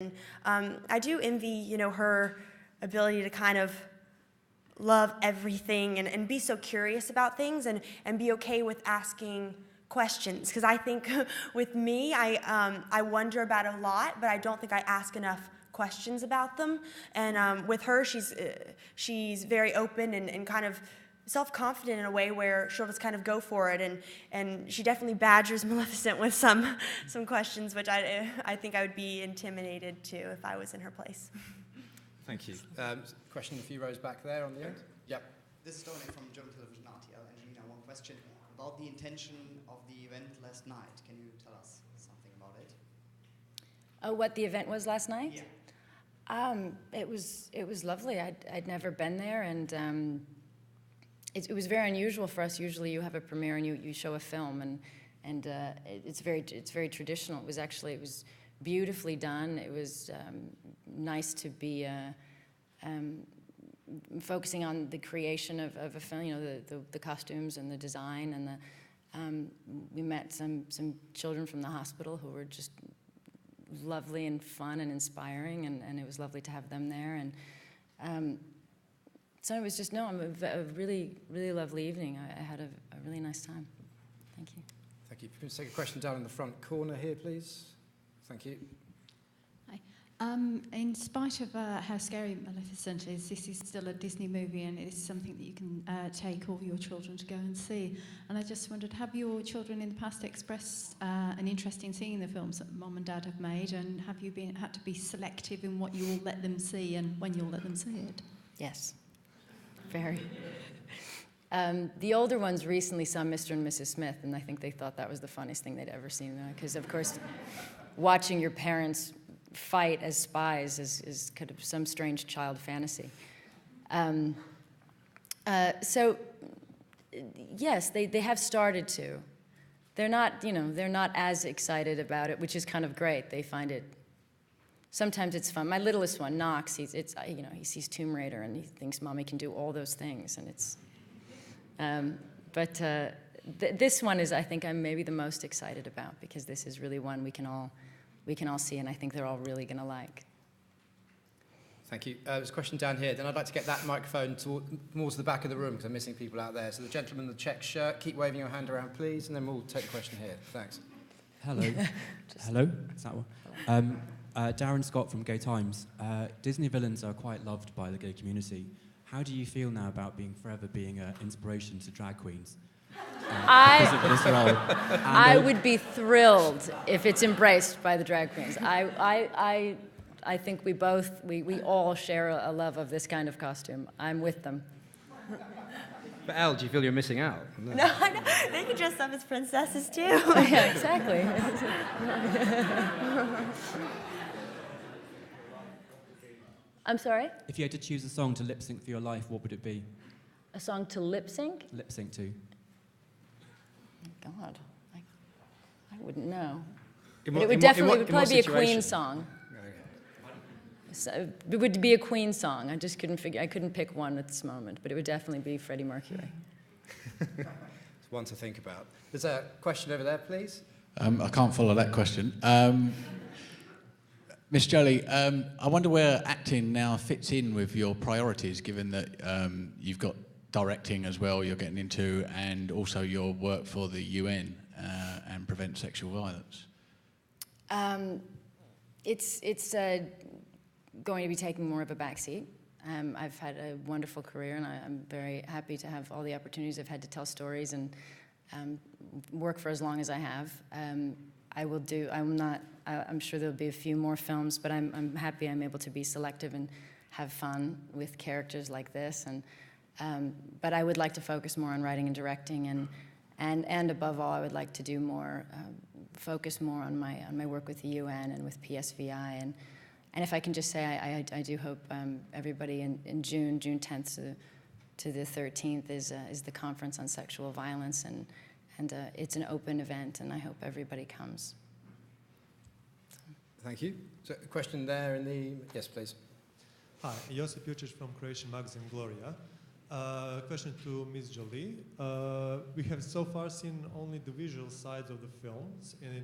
I do envy, her ability to kind of love everything and be so curious about things and be okay with asking questions. Because I think with me, I wonder about a lot, but I don't think I ask enough questions about them. And with her, she's very open and kind of self-confident in a way where she'll just kind of go for it, and she definitely badgers Maleficent with some questions, which I think I would be intimidated too if I was in her place. Thank you. Question a few rows back there on the end. Yep. This is Tony from German television RTL. Angelina, one question about the intention of the event last night. Can you tell us something about it? Oh, what the event was last night? Yeah. It was lovely. I'd never been there, and it was very unusual for us. Usually, you have a premiere and you show a film, and it's very traditional. It was beautifully done. It was nice to be focusing on the creation of a film. The costumes and the design, and we met some children from the hospital who were just lovely and fun and inspiring, and it was lovely to have them there. And so it was just a really, really lovely evening. I had a really nice time. Thank you. Thank you. Can we take a question down in the front corner here, please? Thank you. Hi. In spite of how scary Maleficent is, this is still a Disney movie, and it is something that you can take all your children to go and see. And I just wondered, have your children in the past expressed an interest in seeing the films that Mom and Dad have made, and have you had to be selective in what you will let them see and when you'll let them see it? Yes. Very. The older ones recently saw Mr. and Mrs. Smith, and I think they thought that was the funniest thing they'd ever seen. Because, of course, watching your parents fight as spies is kind of some strange child fantasy. So, yes, they have started to. They're not as excited about it, which is kind of great. They find it. Sometimes it's fun. My littlest one, Knox, he sees Tomb Raider and he thinks Mommy can do all those things, and it's. This one is, I think, I'm maybe the most excited about, because this is really one we can all see, and I think they're all really going to like. Thank you. There's a question down here. Then I'd like to get that microphone more to the back of the room, because I'm missing people out there. So the gentleman in the check shirt, keep waving your hand around, please, and then we'll take the question here. Thanks. Hello. Hello? Is that one? Darren Scott from Gay Times. Disney villains are quite loved by the gay community. How do you feel now about forever being an inspiration to drag queens? Because of this role? I would be thrilled if it's embraced by the drag queens. I think we all share a love of this kind of costume. I'm with them. But Elle, do you feel you're missing out? No, they can dress up as princesses too. Yeah, exactly. I'm sorry? If you had to choose a song to lip sync for your life, what would it be? A song to lip sync? Lip sync to. God, I wouldn't know. It would probably be a Queen song. So it would be a Queen song. I couldn't pick one at this moment, but it would definitely be Freddie Mercury. It's one to think about. There's a question over there, please. I can't follow that question. Miss Jolie, I wonder where acting now fits in with your priorities, given that you've got directing as well you're getting into, and also your work for the UN and prevent sexual violence. It's going to be taking more of a backseat. I've had a wonderful career, and I'm very happy to have all the opportunities I've had to tell stories and work for as long as I have. I'm sure there'll be a few more films, but I'm happy I'm able to be selective and have fun with characters like this. But I would like to focus more on writing and directing, and above all, I would like to do more, focus more on my work with the UN and with PSVI. And if I can just say, I do hope everybody in June 10th to the 13th is the conference on sexual violence, and it's an open event, and I hope everybody comes. Thank you. So a question there in the... Yes, please. Hi, Josip Jucic from Croatian magazine Gloria. Question to Ms. Jolie. We have so far seen only the visual sides of the films, and